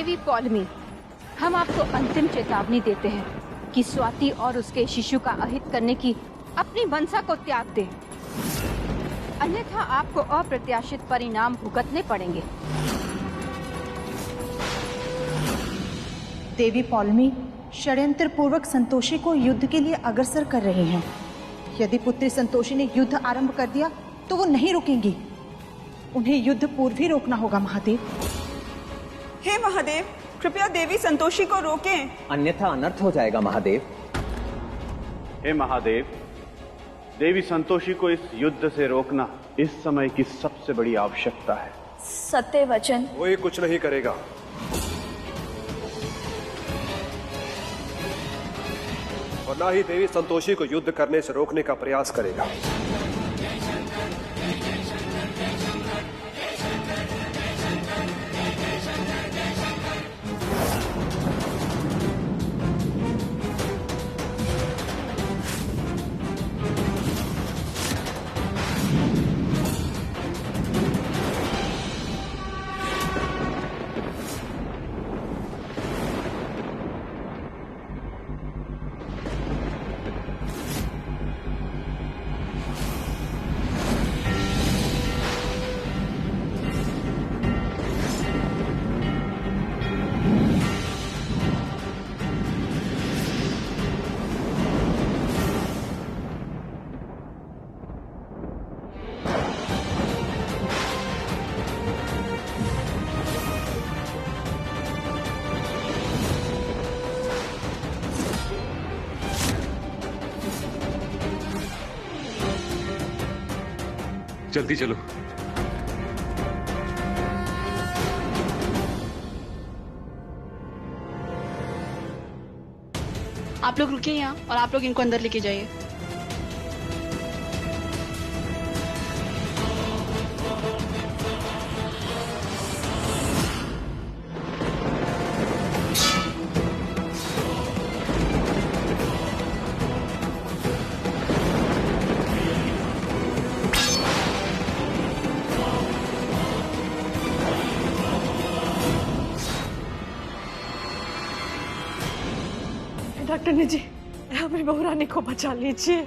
देवी पौलमी, हम आपको अंतिम चेतावनी देते हैं कि स्वाति और उसके शिशु का अहित करने की अपनी मनसा को त्याग दें, अन्यथा आपको अप्रत्याशित परिणाम भुगतने पड़ेंगे। देवी पौलमी षड्यंत्र पूर्वक संतोषी को युद्ध के लिए अग्रसर कर रही हैं। यदि पुत्री संतोषी ने युद्ध आरंभ कर दिया तो वो नहीं रुकेंगी। उन्हें युद्ध पूर्व ही रोकना होगा महादेव। हे महादेव, कृपया देवी संतोषी को रोकें, अन्यथा अनर्थ हो जाएगा महादेव। हे महादेव, देवी संतोषी को इस युद्ध से रोकना इस समय की सबसे बड़ी आवश्यकता है। सत्य वचन। वो ये कुछ नहीं करेगा। और ना ही देवी संतोषी को युद्ध करने से रोकने का प्रयास करेगा। जल्दी चलो। आप लोग रुकिए यहाँ और आप लोग इनको अंदर लेके जाइए। डॉक्टर जी, हमें बहू रानी को बचा लीजिए।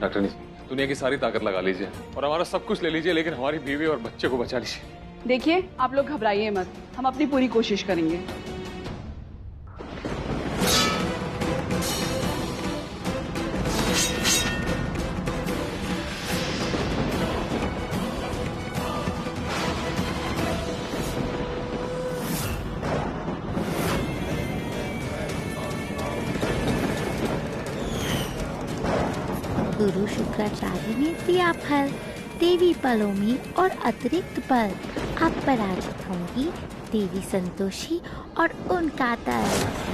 डॉक्टर जी, दुनिया की सारी ताकत लगा लीजिए और हमारा सब कुछ ले लीजिए, लेकिन हमारी बीवी और बच्चे को बचा लीजिए। देखिए, आप लोग घबराइए मत, हम अपनी पूरी कोशिश करेंगे। गुरु शुक्राचार्य ने दिया फल, देवी पलोमी और अतिरिक्त बल। अब पराजित होंगी देवी संतोषी और उनका दल।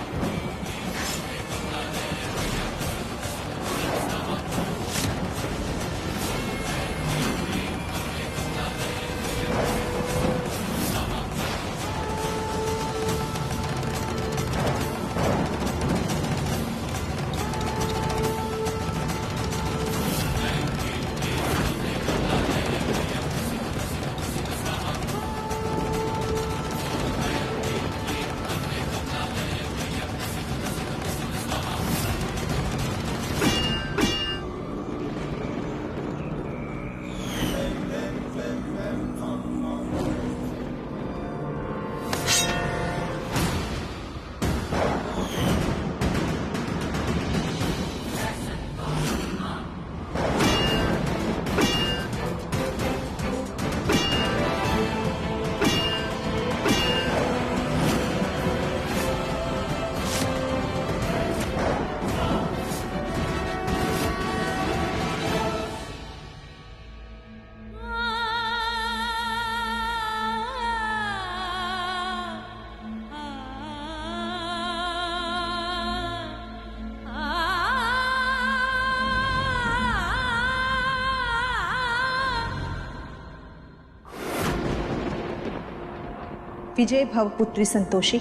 विजय भव पुत्री संतोषी।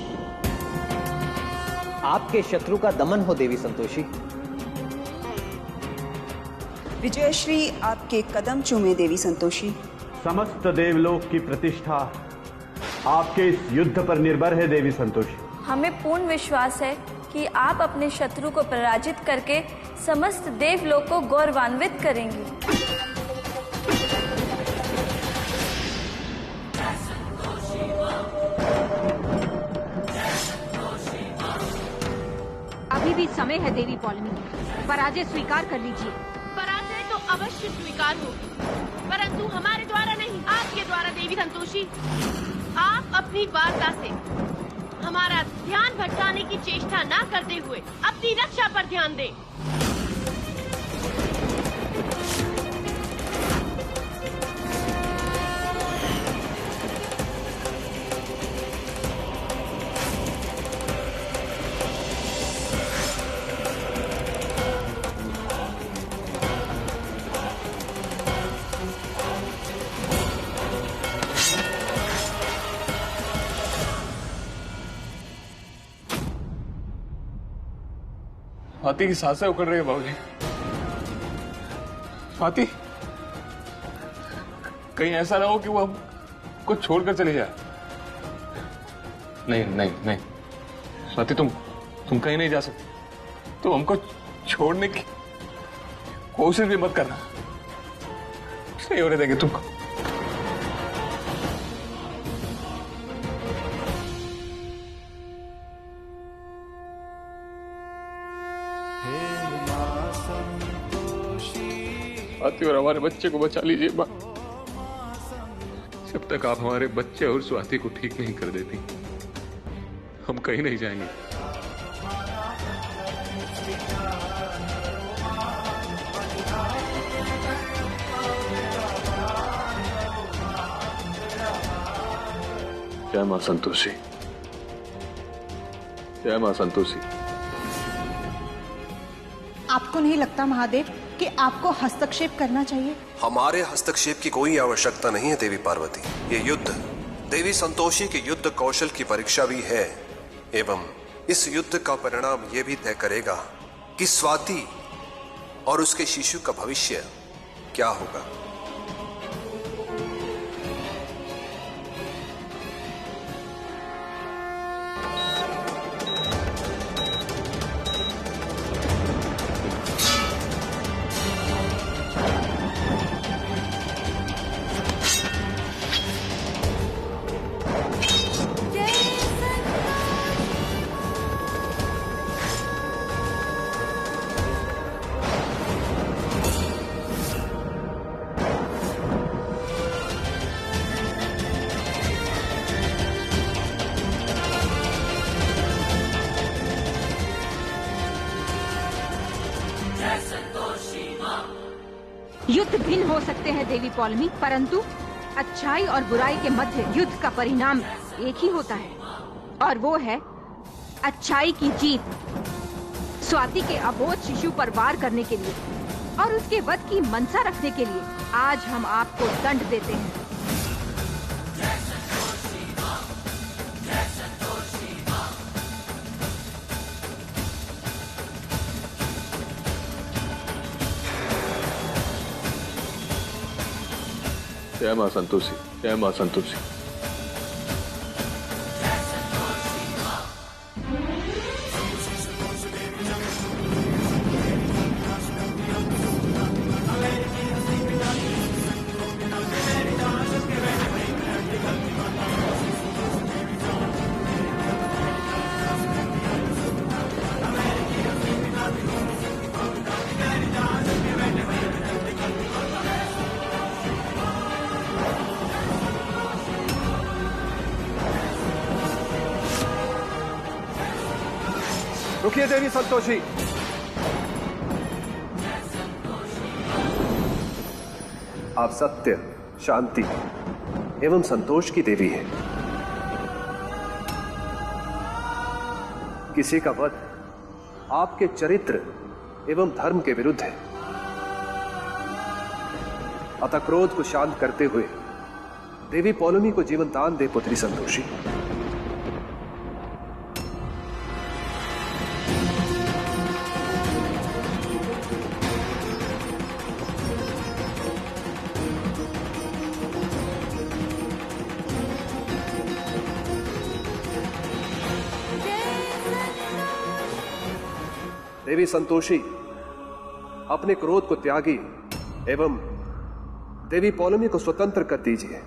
आपके शत्रु का दमन हो देवी संतोषी। विजयश्री आपके कदम चूमे देवी संतोषी। समस्त देवलोक की प्रतिष्ठा आपके इस युद्ध पर निर्भर है देवी संतोषी। हमें पूर्ण विश्वास है कि आप अपने शत्रु को पराजित करके समस्त देवलोक को गौरवान्वित करेंगी। अभी भी समय है देवी पॉलमी, पराजय स्वीकार कर लीजिए। पराजय तो अवश्य स्वीकार होगी, परंतु हमारे द्वारा नहीं, आपके द्वारा देवी संतोषी। आप अपनी वार्ता से हमारा ध्यान भटकाने की चेष्टा न करते हुए अपनी रक्षा पर ध्यान दें। स्वाति की सांसें उखड़ रही है बाबूजी। स्वाति, कहीं ऐसा ना हो कि वो हमको छोड़कर चली जाए। नहीं नहीं नहीं स्वाति, तुम कहीं नहीं जा सकती। तुम हमको छोड़ने की कोशिश भी मत करना, नहीं होने देंगे तुमको। स्वाति और हमारे बच्चे को बचा लीजिए माँ। जब तक आप हमारे बच्चे और स्वाति को ठीक नहीं कर देती, हम कहीं नहीं जाएंगे। जय मां संतोषी, जय मां संतोषी। आपको नहीं लगता महादेव कि आपको हस्तक्षेप करना चाहिए? हमारे हस्तक्षेप की कोई आवश्यकता नहीं है देवी पार्वती। ये युद्ध देवी संतोषी के युद्ध कौशल की परीक्षा भी है, एवं इस युद्ध का परिणाम यह भी तय करेगा कि स्वाति और उसके शिशु का भविष्य क्या होगा। युद्ध भिन्न हो सकते हैं देवी पॉलमी, परंतु अच्छाई और बुराई के मध्य युद्ध का परिणाम एक ही होता है, और वो है अच्छाई की जीत। स्वाति के अबोध शिशु पर वार करने के लिए और उसके वध की मनसा रखने के लिए आज हम आपको दंड देते हैं। जय मां संतोषी, जय मां संतोषी। रुकिए देवी संतोषी। आप सत्य, शांति एवं संतोष की देवी हैं। किसी का वध आपके चरित्र एवं धर्म के विरुद्ध है, अतः क्रोध को शांत करते हुए देवी पौलमी को जीवन दान दे पुत्री संतोषी। देवी संतोषी अपने क्रोध को त्यागी एवं देवी पौलमी को स्वतंत्र कर दीजिए।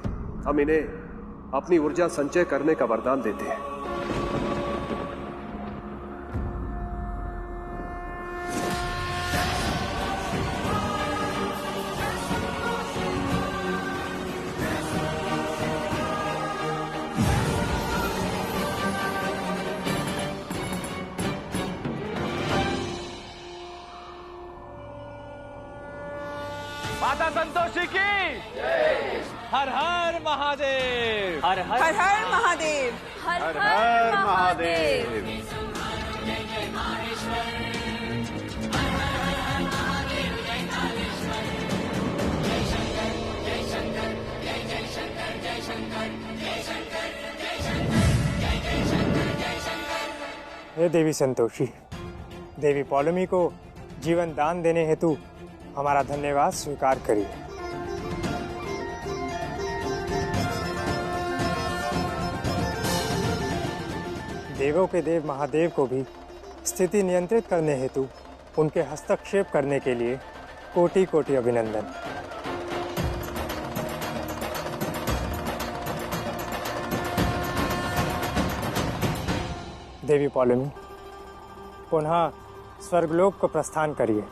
हम इन्हें अपनी ऊर्जा संचय करने का वरदान देते हैं। माता संतोषी की हर हर महादेव, हर हर महादेव, हर हर महादेव। हे देवी संतोषी, देवी पौलमी को जीवन दान देने हेतु हमारा धन्यवाद स्वीकार करिए। देवों के देव महादेव को भी स्थिति नियंत्रित करने हेतु उनके हस्तक्षेप करने के लिए कोटि कोटि अभिनंदन। देवी पौलमी, पुनः स्वर्गलोक को प्रस्थान करिए।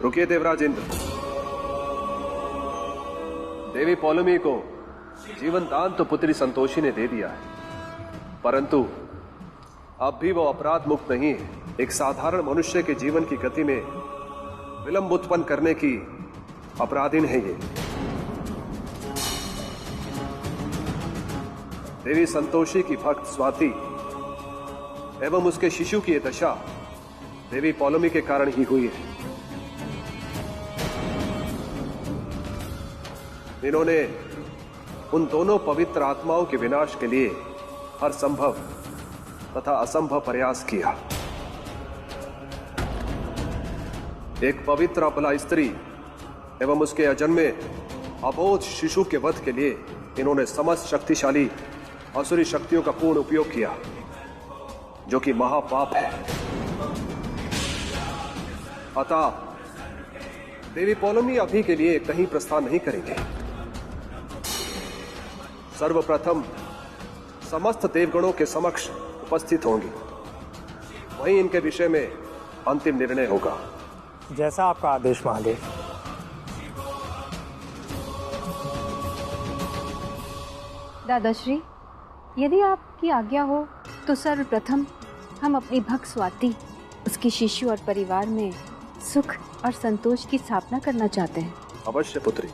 रुकिए देवराज इंद्र। देवी पौलमी को जीवन दान तो पुत्री संतोषी ने दे दिया है, परंतु अब भी वो अपराध मुक्त नहीं है। एक साधारण मनुष्य के जीवन की गति में विलंब उत्पन्न करने की अपराधीन है ये। देवी संतोषी की भक्त स्वाति एवं उसके शिशु की ये दशा देवी पौलमी के कारण ही हुई है। इन्होंने उन दोनों पवित्र आत्माओं के विनाश के लिए हर संभव तथा असंभव प्रयास किया। एक पवित्र अबला स्त्री एवं उसके अजन्मे अबोध शिशु के वध के लिए इन्होंने समस्त शक्तिशाली असुरी शक्तियों का पूर्ण उपयोग किया, जो कि महापाप है। अतः देवी पौलमी अभी के लिए कहीं प्रस्थान नहीं करेंगे। सर्वप्रथम समस्त देवगणों के समक्ष उपस्थित होंगी, वहीं इनके विषय में अंतिम निर्णय होगा। जैसा आपका आदेश महादेव। दादाश्री, यदि आपकी आज्ञा हो तो सर्वप्रथम हम अपनी भक्त स्वाति, उसके शिशु और परिवार में सुख और संतोष की स्थापना करना चाहते हैं। अवश्य पुत्री।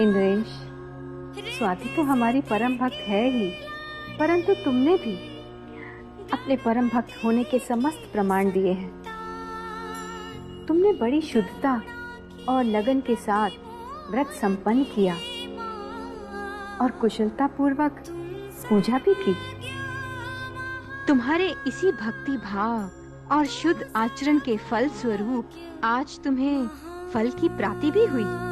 इंद्रेश, स्वाति तो हमारी परम भक्त है ही, परंतु तुमने भी अपने परम भक्त होने के समस्त प्रमाण दिए हैं। तुमने बड़ी शुद्धता और लगन के साथ व्रत संपन्न किया और कुशलता पूर्वक पूजा भी की। तुम्हारे इसी भक्ति भाव और शुद्ध आचरण के फल स्वरूप आज तुम्हें फल की प्राप्ति भी हुई।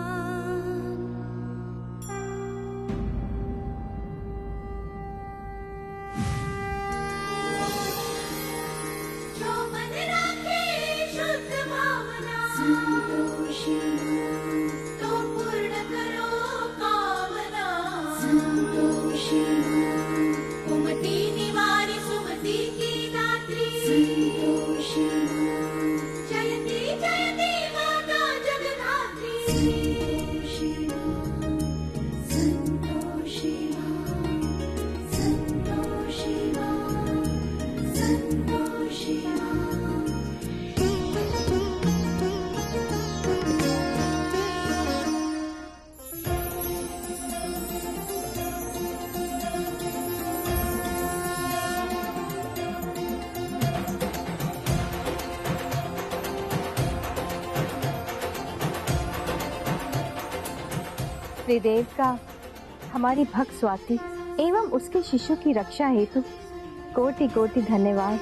त्रिदेव का हमारी भक्त स्वाति एवं उसके शिशु की रक्षा हेतु कोटि कोटि धन्यवाद।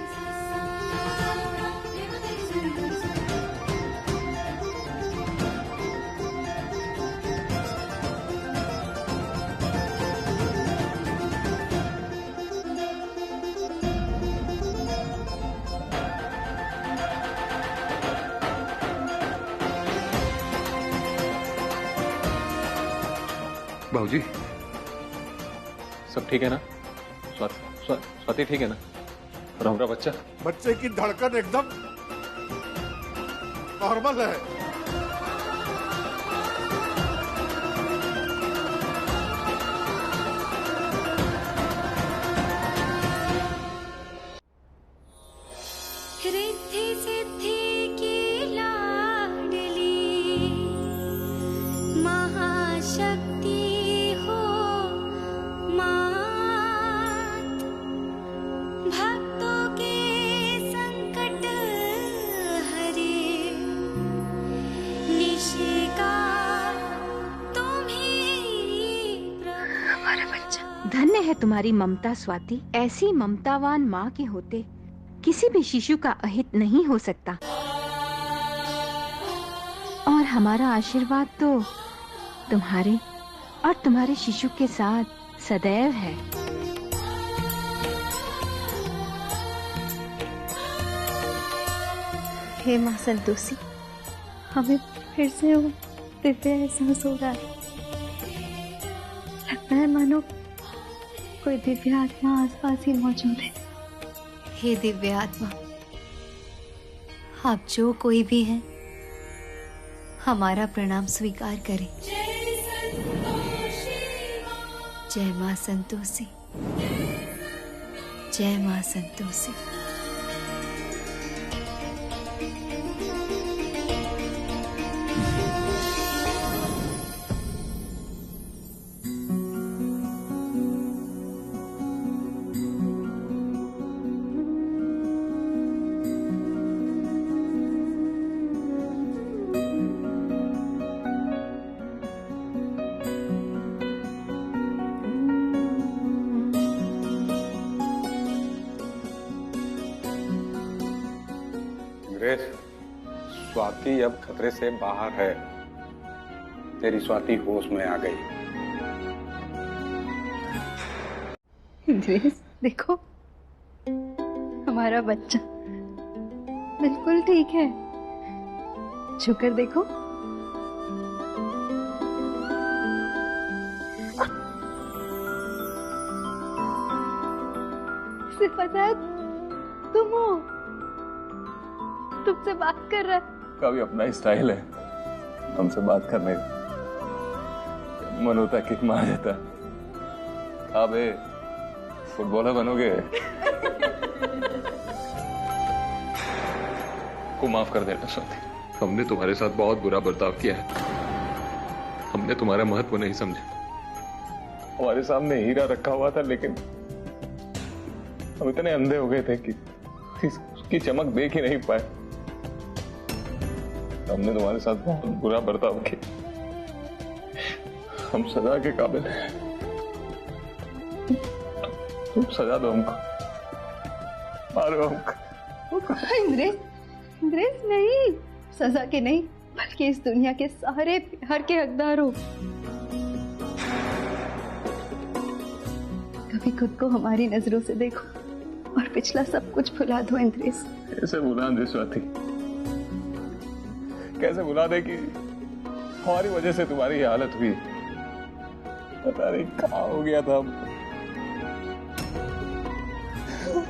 बाबूजी, सब ठीक है ना? स्वाति ठीक है ना? और हमारा बच्चा? बच्चे की धड़कन एकदम नॉर्मल है। रिद्धि सिद्धि की लाडली महाशक्ति हो मात, भक्तों के संकट हरे, निशिका तुम ही प्रभु। हमारा बच्चा। धन्य है तुम्हारी ममता स्वाति। ऐसी ममतावान माँ के होते किसी भी शिशु का अहित नहीं हो सकता। और हमारा आशीर्वाद तो तुम्हारे और तुम्हारे शिशु के साथ सदैव है। हे माँ संतोषी, हमें फिर से वो दिव्य एहसास हो रहा है। लगता है मानो कोई दिव्य आत्मा आसपास ही मौजूद है। हे दिव्य आत्मा, आप जो कोई भी हैं, हमारा प्रणाम स्वीकार करें। जय माँ संतोषी, जय माँ संतोषी। स्वाति अब खतरे से बाहर है। तेरी स्वाति होश में आ गई। देखो, हमारा बच्चा बिल्कुल ठीक है। छूकर देखो। इसे पता है तुम हो, तुमसे बात कर रहा है। का भी अपना स्टाइल है हमसे बात करने का। मन होता किक मार देता। अब फुटबॉलर बनोगे। को माफ कर देना स्वाति, हमने तुम्हारे साथ बहुत बुरा बर्ताव किया है। हमने तुम्हारा महत्व नहीं समझा। हमारे सामने हीरा रखा हुआ था, लेकिन हम इतने अंधे हो गए थे कि उसकी चमक देख ही नहीं पाए। हमने तुम्हारे साथ बहुत बुरा बर्ताव किया। हम सजा के काबिल हैं। तुम सजा दो हमको, मारो हमको। इंद्रेश नहीं, सजा के नहीं, बल्कि इस दुनिया के सारे प्यार के हकदार हो। कभी खुद को हमारी नजरों से देखो और पिछला सब कुछ भुला दो इंद्रेश। कैसे भुला दे स्वाति, कैसे भुला दे कि हमारी वजह से तुम्हारी हालत हुई। पता नहीं कहाँ हो गया था।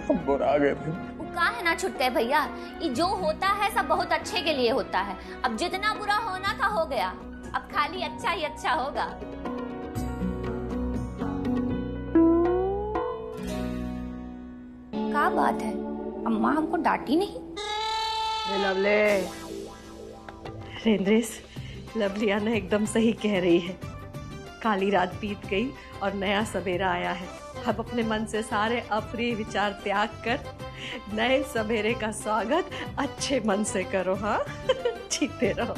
हम बुरा गए थे। कहाँ है ना छुटके भैया, ये जो होता है सब बहुत अच्छे के लिए होता है। अब जितना बुरा होना था हो गया, अब खाली अच्छा ही अच्छा होगा। क्या बात है, अम्मा हमको डांटी नहीं? रेंद्रेस, लवलियाना एकदम सही कह रही है। काली रात बीत गई और नया सवेरा आया है। अब अपने मन से सारे अप्रिय विचार त्याग कर नए सवेरे का स्वागत अच्छे मन से करो। हाँ, जीते रहो।